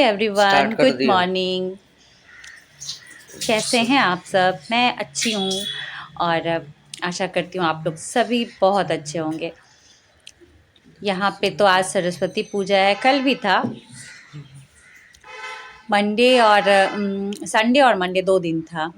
Everyone, start कर good दिया। Morning. कैसे हैं आप सब? मैं अच्छी हूँ और आशा करती हूँ आप लोग सभी बहुत अच्छे होंगे। यहाँ पे तो आज सरस्वती पूजा है, कल भी था। मंडे और संडे और मंडे 2 दिन था।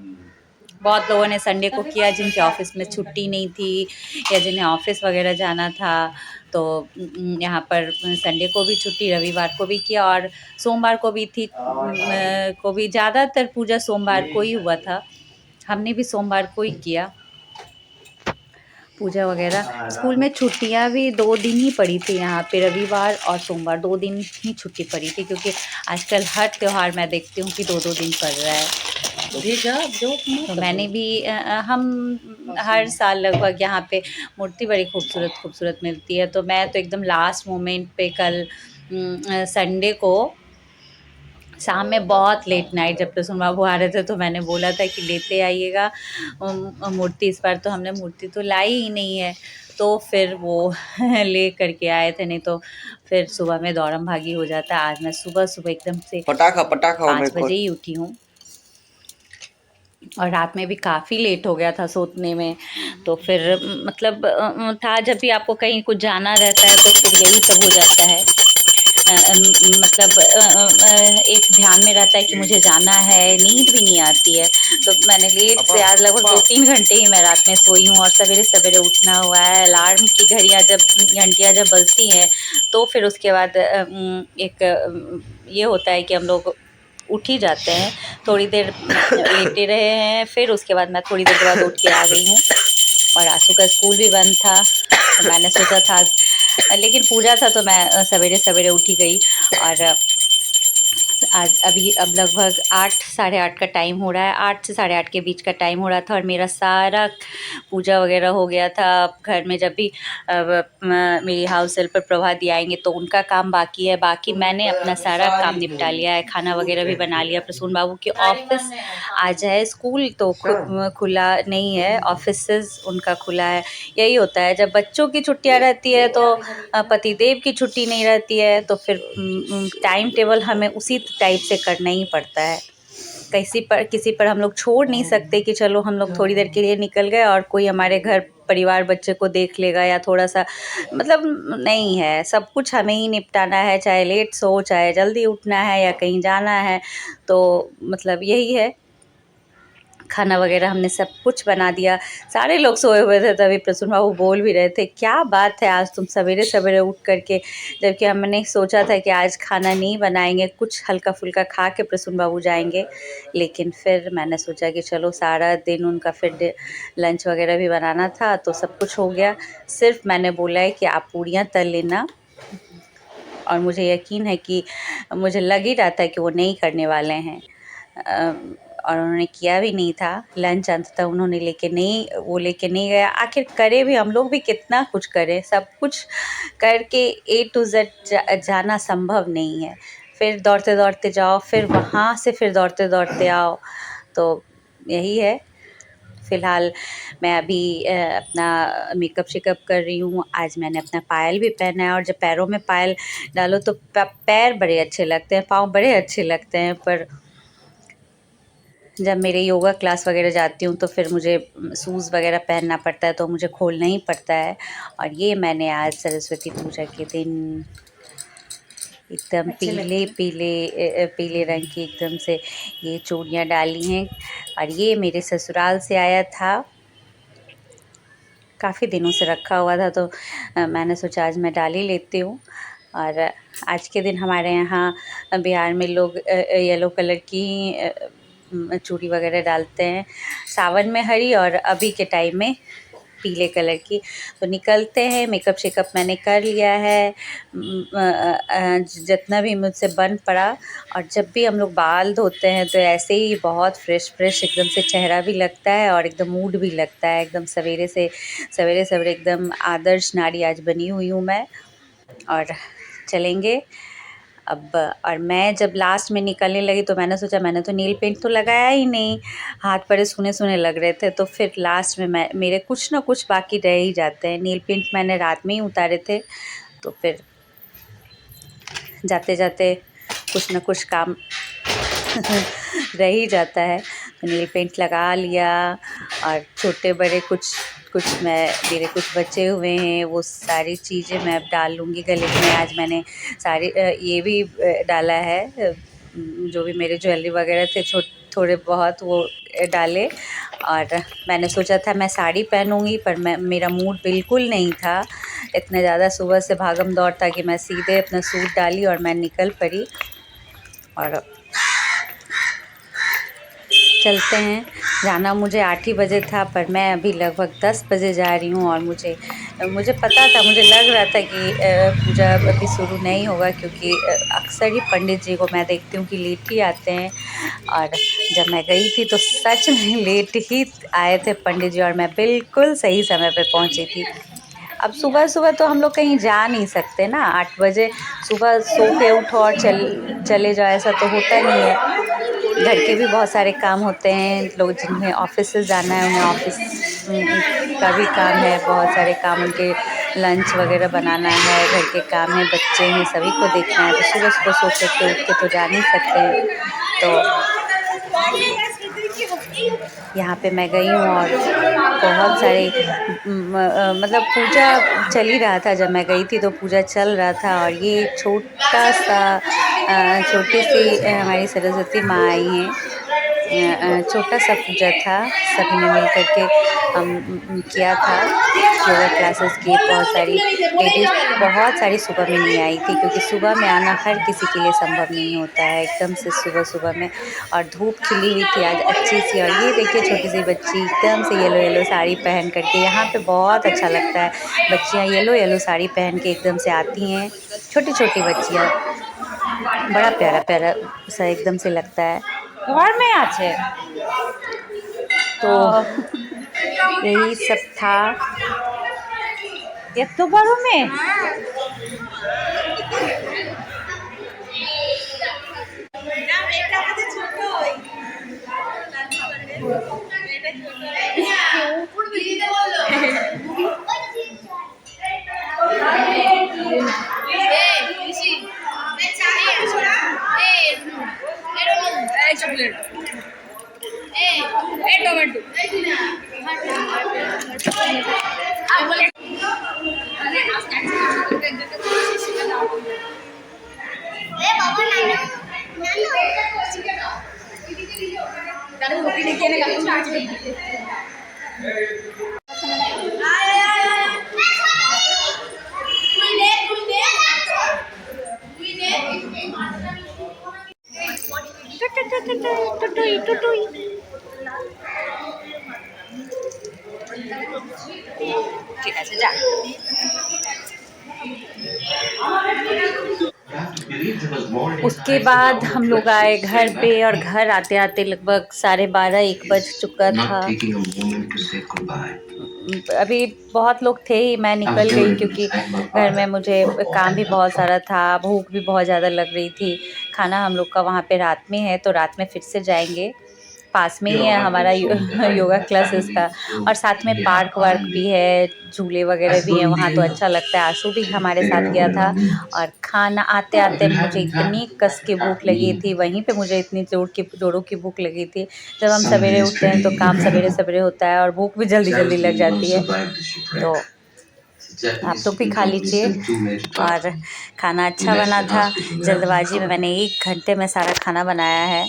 बहुत लोगों ने संडे को किया जिनके ऑफिस में छुट्टी नहीं थी या जिन्हें ऑफिस वगैरह जाना था, तो यहाँ पर संडे को भी छुट्टी, रविवार को भी किया और सोमवार को भी थी। को भी ज़्यादातर पूजा सोमवार को ही हुआ था। हमने भी सोमवार को ही किया पूजा वगैरह। स्कूल में छुट्टियाँ भी 2 दिन ही पड़ी थी यहाँ पे, रविवार और सोमवार 2 दिन ही छुट्टी पड़ी थी, क्योंकि आजकल हर त्योहार मैं देखती हूँ कि 2-2 दिन पड़ रहा है। तो मैंने भी हम हर साल लगभग यहाँ पे मूर्ति बड़ी खूबसूरत खूबसूरत मिलती है, तो मैं तो एकदम लास्ट मोमेंट पे कल संडे को शाम में बहुत लेट नाइट जब प्रसून बाबू आ रहे थे तो मैंने बोला था कि लेते आइएगा मूर्ति। इस बार तो हमने मूर्ति तो लाई ही नहीं है, तो फिर वो ले करके आए थे, नहीं तो फिर सुबह में दौड़म भागी हो जाता। आज मैं सुबह सुबह एकदम से पटाखा पटाखा 5 बजे ही उठी हूँ और रात में भी काफ़ी लेट हो गया था सोने में। तो फिर मतलब था, जब भी आपको कहीं कुछ जाना रहता है तो फिर यही सब हो जाता है। मतलब एक ध्यान में रहता है कि मुझे जाना है, नींद भी नहीं आती है। तो मैंने लेट से आज लगभग 2-3 घंटे ही मैं रात में सोई हूँ और सवेरे सवेरे उठना हुआ है। अलार्म की घंटियाँ जब बजती हैं तो फिर उसके बाद ये होता है कि हम लोग उठ ही जाते हैं। थोड़ी देर लेटे रहे हैं, फिर उसके बाद मैं थोड़ी देर के बाद उठ के आ गई हूँ। और आंसू का स्कूल भी बंद था, तो मैंने सोचा था लेकिन पूजा था तो मैं सवेरे सवेरे उठी गई। और आज अभी अब लगभग 8 साढ़े 8 का टाइम हो रहा है, 8 से साढ़े 8 के बीच का टाइम हो रहा था और मेरा सारा पूजा वगैरह हो गया था। अब घर में जब भी मेरी हाउस हेल्पर प्रभा दी आएंगे तो उनका काम बाकी है। बाकी मैंने अपना सारा काम निपटा लिया है, खाना वगैरह भी बना लिया। प्रसून बाबू के ऑफिस आज है, स्कूल तो खुला नहीं है, ऑफिसेज उनका खुला है। यही होता है जब बच्चों की छुट्टियां रहती है तो पतिदेव की छुट्टी नहीं रहती है, तो फिर टाइम टेबल हमें उसी टाइप से करना ही पड़ता है। किसी पर हम लोग छोड़ नहीं सकते कि चलो हम लोग थोड़ी देर के लिए निकल गए और कोई हमारे घर परिवार बच्चे को देख लेगा या थोड़ा सा, मतलब नहीं है। सब कुछ हमें ही निपटाना है, चाहे लेट सो चाहे जल्दी उठना है या कहीं जाना है। तो मतलब यही है। खाना वगैरह हमने सब कुछ बना दिया। सारे लोग सोए हुए थे, तभी प्रसून बाबू बोल भी रहे थे, क्या बात है आज तुम सवेरे सवेरे उठ करके। जबकि हमने सोचा था कि आज खाना नहीं बनाएंगे, कुछ हल्का फुल्का खा के प्रसून बाबू जाएंगे। लेकिन फिर मैंने सोचा कि चलो सारा दिन उनका फिर लंच वगैरह भी बनाना था, तो सब कुछ हो गया। सिर्फ मैंने बोला है कि आप पूड़ियाँ तल लेना, और मुझे यकीन है कि मुझे लग ही रहा था कि वो नहीं करने वाले हैं। और उन्होंने किया भी नहीं था। लंच अंततः उन्होंने लेके नहीं गया। आखिर करे भी, हम लोग भी कितना कुछ करें, सब कुछ करके A to Z जाना संभव नहीं है। फिर दौड़ते दौड़ते जाओ, फिर वहाँ से फिर दौड़ते दौड़ते आओ, तो यही है। फ़िलहाल मैं अभी अपना मेकअप शेकअप कर रही हूँ। आज मैंने अपना पायल भी पहना है, और जब पैरों में पायल डालो तो पैर बड़े अच्छे लगते हैं, पाँव बड़े अच्छे लगते हैं। पर जब मेरे योगा क्लास वगैरह जाती हूँ तो फिर मुझे शूज़ वगैरह पहनना पड़ता है, तो मुझे खोलना ही पड़ता है। और ये मैंने आज सरस्वती पूजा के दिन एकदम पीले रंग की एकदम से ये चूड़ियाँ डाली हैं। और ये मेरे ससुराल से आया था, काफ़ी दिनों से रखा हुआ था, तो मैंने सोचा आज मैं डाल ही लेती हूँ। और आज के दिन हमारे यहाँ बिहार में लोग येलो कलर की चूड़ी वगैरह डालते हैं। सावन में हरी और अभी के टाइम में पीले कलर की। तो निकलते हैं। मेकअप शेकअप मैंने कर लिया है, जितना भी मुझसे बन पड़ा। और जब भी हम लोग बाल धोते हैं तो ऐसे ही बहुत फ्रेश एकदम से चेहरा भी लगता है और एकदम मूड भी लगता है। एकदम सवेरे सवेरे एकदम आदर्श नारी आज बनी हुई हूँ मैं। और चलेंगे अब। और मैं जब लास्ट में निकलने लगी तो मैंने सोचा, मैंने तो नील पेंट तो लगाया ही नहीं, हाथ बड़े सूने लग रहे थे। तो फिर लास्ट में मेरे कुछ ना कुछ बाकी रह ही जाते हैं। नील पेंट मैंने रात में ही उतारे थे, तो फिर जाते जाते कुछ न कुछ काम रह ही जाता है। तो नील पेंट लगा लिया और छोटे बड़े कुछ मेरे कुछ बचे हुए हैं, वो सारी चीज़ें मैं अब डाल लूँगी गले में। आज मैंने सारी ये भी डाला है, जो भी मेरे ज्वेलरी वगैरह थे थोड़े बहुत वो डाले। और मैंने सोचा था मैं साड़ी पहनूंगी, पर मेरा मूड बिल्कुल नहीं था। इतना ज़्यादा सुबह से भागम दौड़ था कि मैं सीधे अपना सूट डाली और मैं निकल पड़ी। और चलते हैं, जाना मुझे 8 ही बजे था, पर मैं अभी लगभग 10 बजे जा रही हूँ। और मुझे पता था, मुझे लग रहा था कि पूजा अभी शुरू नहीं होगा, क्योंकि अक्सर ही पंडित जी को मैं देखती हूँ कि लेट ही आते हैं। और जब मैं गई थी तो सच में लेट ही आए थे पंडित जी, और मैं बिल्कुल सही समय पे पहुँची थी। अब सुबह सुबह तो हम लोग कहीं जा नहीं सकते ना, 8 बजे सुबह सो के उठो और चले जाओ, ऐसा तो होता नहीं है। घर के भी बहुत सारे काम होते हैं, लोग जिन्हें ऑफिस से जाना है उन्हें ऑफिस का भी काम है, बहुत सारे काम, उनके लंच वगैरह बनाना है, घर के काम है, बच्चे हैं, सभी को देखना है। तो सुबह सुबह सो के उठ के तो जा नहीं सकते हैं। तो यहाँ पे मैं गई हूँ और बहुत सारे मतलब पूजा चल ही रहा था। जब मैं गई थी तो पूजा चल रहा था, और ये छोटी सी हमारी सरस्वती माँ आई हैं। छोटा सा पूजा था, सभी ने मिल कर के हम किया था। योगा क्लासेस की बहुत सारी लेडीज़ बहुत सारी सुबह में नहीं आई थी, क्योंकि सुबह में आना हर किसी के लिए संभव नहीं होता है एकदम से सुबह में। और धूप खिली हुई थी आज अच्छी सी। और ये देखिए छोटी सी बच्ची एकदम से येलो साड़ी पहन करके, यहाँ पे बहुत अच्छा लगता है, बच्चियाँ येलो साड़ी पहन के एकदम से आती हैं, छोटी छोटी बच्चियाँ, बड़ा प्यारा सा एकदम से लगता है। घर में आछे तो यही सब था। ये तो बड़ों में ठीक है जा। उसके बाद हम लोग आए घर पे, और घर आते आते लगभग 12:30-1 बज चुका था। अभी बहुत लोग थे ही, मैं निकल गई क्योंकि घर में मुझे काम भी बहुत सारा था, भूख भी बहुत ज़्यादा लग रही थी। खाना हम लोग का वहाँ पे रात में है, तो रात में फिर से जाएंगे। पास में ही है हमारा योगा क्लासेस का, और साथ में पार्क वार्क भी है, झूले वगैरह भी हैं वहाँ, तो अच्छा लगता है। आशु भी हमारे साथ गया था। और खाना आते आते मुझे इतनी कस की भूख लगी थी, वहीं पे मुझे इतनी जोरों की भूख लगी थी। जब हम सवेरे उठते हैं तो काम सवेरे होता है, और भूख भी जल्दी लग जाती है। तो आप लोग भी खा लीजिए। और खाना अच्छा बना था, जल्दबाजी में मैंने 1 घंटे में सारा खाना बनाया है,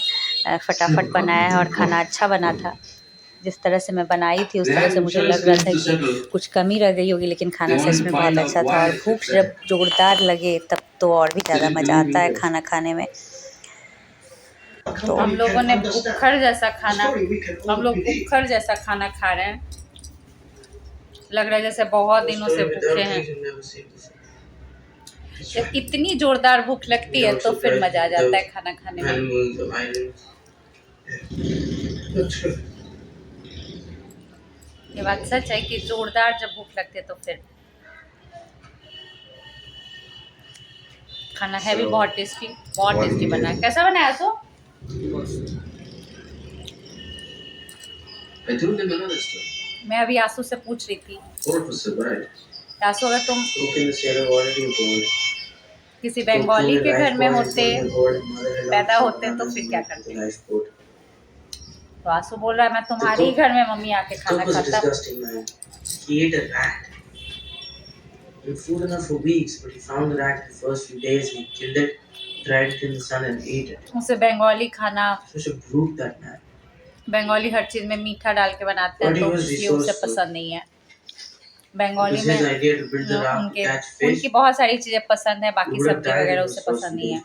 फटाफट बनाया है, और खाना अच्छा बना था। जिस तरह से मैं बनाई थी उस तरह से मुझे लग रहा था कि कुछ कमी रह गई होगी, लेकिन खाना सच में बहुत अच्छा था। और भूख जब जोरदार लगे तब तो और भी ज़्यादा मज़ा आता है खाना खाने में। तो हम लोगों ने बुखर जैसा खाना खा रहे हैं, लग रहा है जैसे बहुत दिनों से भूखे हैं। जब इतनी जोरदार भूख लगती है तो फिर मजा आ जाता है खाना खाने में। ये बात सच है कि जोरदार जब भूख लगती है तो फिर खाना है भी बहुत टेस्टी बना है। कैसा बनाया तो? मैं अभी आंसू से पूछ रही थी, आंसू अगर तुम किसी बंगाली के घर में होते, पैदा होते तो फिर क्या करते। तो आंसू बोल रहा है मैं तुम्हारे ही घर में मम्मी आके खाना खाता। Food enough for weeks, but he found the rat in the first few days and he killed it, dried it in the sun and ate it. उसे बंगाली खाना, Such a brute, that man. Bengali हर चीज में मीठा डाल के बनाते हैं, तो ये उसे पसंद नहीं है। बंगाली में उनकी बहुत सारी चीजें पसंद है, बाकी सब्जी वगैरह उसे पसंद नहीं है।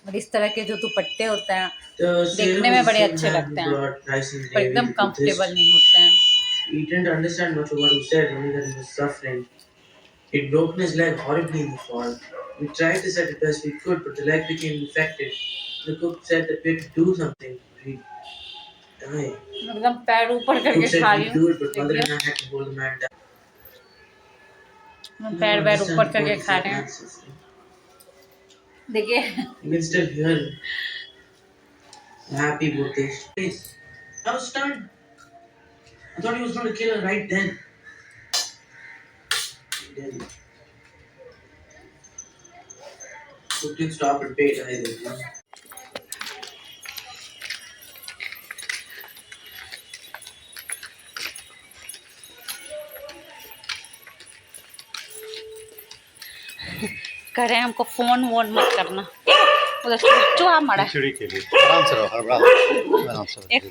और इस तरह के जो दुपट्टे होते हैं देखने में बड़े अच्छे लगते हैं, पर एकदम कंफर्टेबल नहीं होते हैं। He didn't understand much of what he said, only that he was suffering. He'd broken his leg horribly in the fall. We tried to set it best we could, but the leg became infected. The cook said that we had to do something, or he'd die. एकदम पैर ऊपर करके खा रही हूँ, पैर पैर ऊपर करके खा रहे हैं, देखिए। You can still hear him. Happy birthday. Please. I was stunned. I thought he was going to kill her right then. He didn't. Cook didn't stop and pay either. कह रहे हैं हमको फोन वोन मत करना, उधर चूहा मरा है। के लिए आराम से रहो, आराम से। एक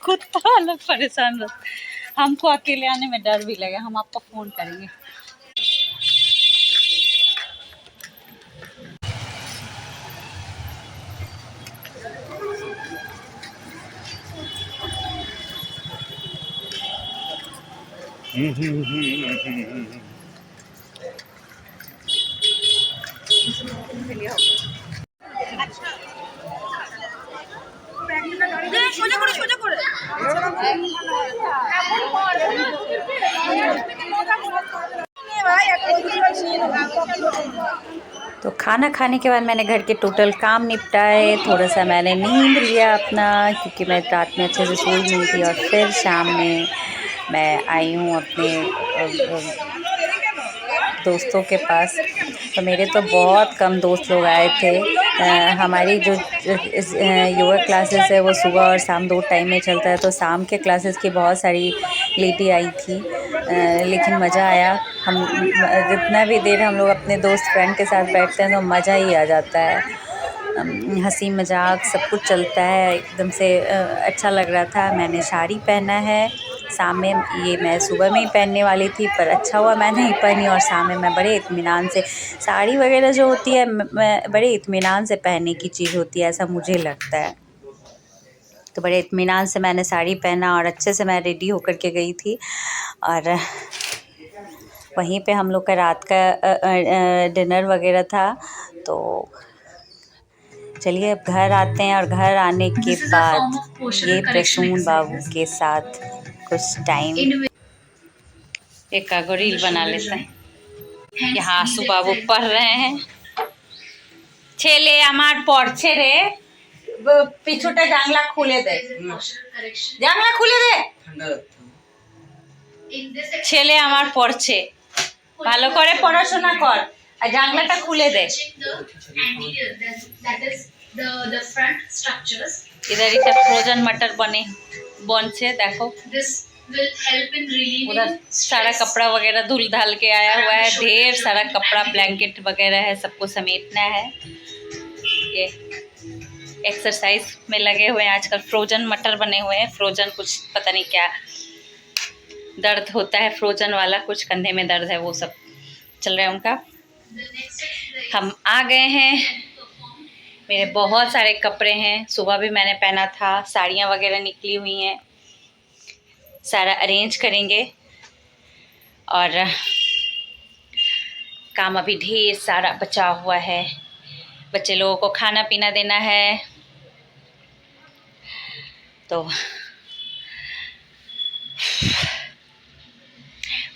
कुत्ता अलग परेशान रहो, हमको अकेले आने में डर भी लगे, हम आपको फोन करेंगे। तो खाना खाने के बाद मैंने घर के टोटल काम निपटाए, थोड़ा सा मैंने नींद लिया अपना, क्योंकि मैं रात में अच्छे से सोई नहीं थी। और फिर शाम में मैं आई हूँ अपने दोस्तों के पास। तो मेरे तो बहुत कम दोस्त लोग आए थे। हमारी जो योगा क्लासेस है वो सुबह और शाम 2 टाइम में चलता है, तो शाम के क्लासेस की बहुत सारी लेडी आई थी, लेकिन मज़ा आया। हम जितना भी देर हम लोग अपने दोस्त फ्रेंड के साथ बैठते हैं तो मज़ा ही आ जाता है, हंसी मजाक सब कुछ चलता है, एकदम से अच्छा लग रहा था। मैंने साड़ी पहना है, शाम में ये मैं सुबह में ही पहनने वाली थी, पर अच्छा हुआ मैं नहीं पहनी, और शाम में मैं बड़े इत्मीनान से, साड़ी वगैरह जो होती है मैं बड़े इत्मीनान से पहनने की चीज़ होती है, ऐसा मुझे लगता है। तो बड़े इत्मीनान से मैंने साड़ी पहना और अच्छे से मैं रेडी होकर के गई थी। और वहीं पे हम लोग का रात का डिनर वगैरह था। तो चलिए अब घर आते हैं, और घर आने के बाद ये प्रसून बाबू के साथ कुछ टाइम एक रील बना लेते हैं। यहाँ आंसू बाबू पढ़ रहे हैं। छेले आमार पढ़ছে रे, পিছুটা জানলা খুলে দে, জানলা খুলে দে, ছেলে আমার পড়ছে, ভালো করে পড়াশোনা কর, আর জানলাটা খুলে দে। इधर इधर फ्रोजन मटर बनছে देखो। उधर सारा कपड़ा वगैरह धुल धाल के आया हुआ है, ढेर सारा कपड़ा ब्लैंकेट वगैरह है, सबको समेटना है। ये एक्सरसाइज में लगे हुए हैं आजकल। फ्रोजन मटर बने हुए हैं, फ्रोजन कुछ पता नहीं क्या दर्द होता है फ्रोजन वाला, कुछ कंधे में दर्द है, वो सब चल रहा है उनका। हम आ गए हैं। मेरे बहुत सारे कपड़े हैं, सुबह भी मैंने पहना था, साड़ियाँ वगैरह निकली हुई हैं, सारा अरेंज करेंगे। और काम अभी ढेर सारा बचा हुआ है, बच्चे लोगों को खाना पीना देना है। तो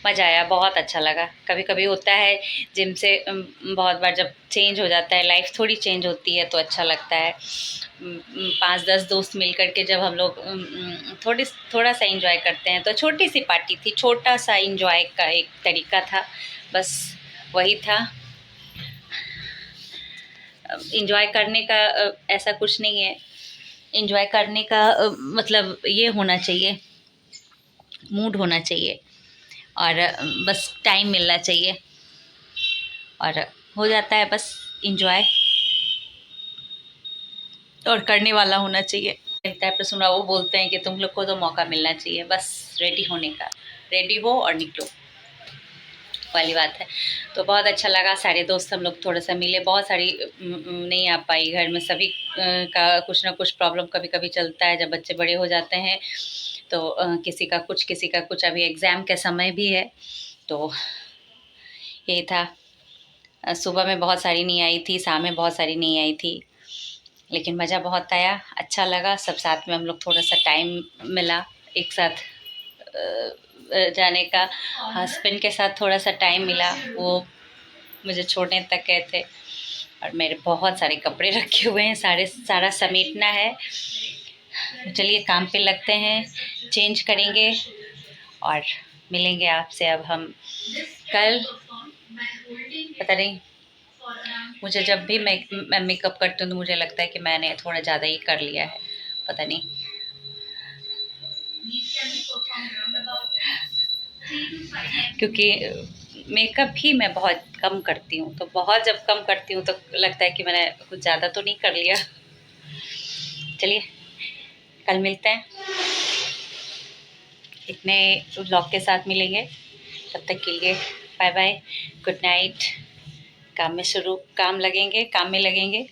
मज़ा आया, बहुत अच्छा लगा। कभी कभी होता है जिम से बहुत बार जब चेंज हो जाता है, लाइफ थोड़ी चेंज होती है तो अच्छा लगता है। 5-10 दोस्त मिल कर के जब हम लोग थोड़ा सा एंजॉय करते हैं, तो छोटी सी पार्टी थी, छोटा सा एंजॉय का एक तरीका था, बस वही था। इंजॉय करने का ऐसा कुछ नहीं है। इंजॉय करने का मतलब ये होना चाहिए, मूड होना चाहिए और बस टाइम मिलना चाहिए और हो जाता है बस इंजॉय, और करने वाला होना चाहिए। लगता है प्रसुना वो बोलते हैं कि तुम लोग को तो मौका मिलना चाहिए बस रेडी होने का, रेडी हो और निकलो वाली बात है। तो बहुत अच्छा लगा, सारे दोस्त हम लोग थोड़ा सा मिले, बहुत सारी नहीं आ पाई घर में, सभी का कुछ ना कुछ प्रॉब्लम कभी कभी चलता है जब बच्चे बड़े हो जाते हैं। तो किसी का कुछ, अभी एग्ज़ाम का समय भी है, तो यही था। सुबह में बहुत सारी नहीं आई थी, शाम में बहुत सारी नहीं आई थी, लेकिन मज़ा बहुत आया, अच्छा लगा। सब साथ में हम लोग थोड़ा सा टाइम मिला एक साथ जाने का। हस्बैंड के साथ थोड़ा सा टाइम मिला, वो मुझे छोड़ने तक गए थे। और मेरे बहुत सारे कपड़े रखे हुए हैं, सारा समेटना है। चलिए काम पे लगते हैं, चेंज करेंगे और मिलेंगे आपसे अब हम कल। पता नहीं, मुझे जब भी मैं मेकअप करती हूँ तो मुझे लगता है कि मैंने थोड़ा ज़्यादा ही कर लिया है, पता नहीं। क्योंकि मेकअप ही मैं बहुत कम करती हूँ, तो बहुत जब कम करती हूँ तो लगता है कि मैंने कुछ ज़्यादा तो नहीं कर लिया। चलिए कल मिलते हैं, एक नए व्लॉग के साथ मिलेंगे। तब तक के लिए बाय बाय, गुड नाइट। काम में लगेंगे।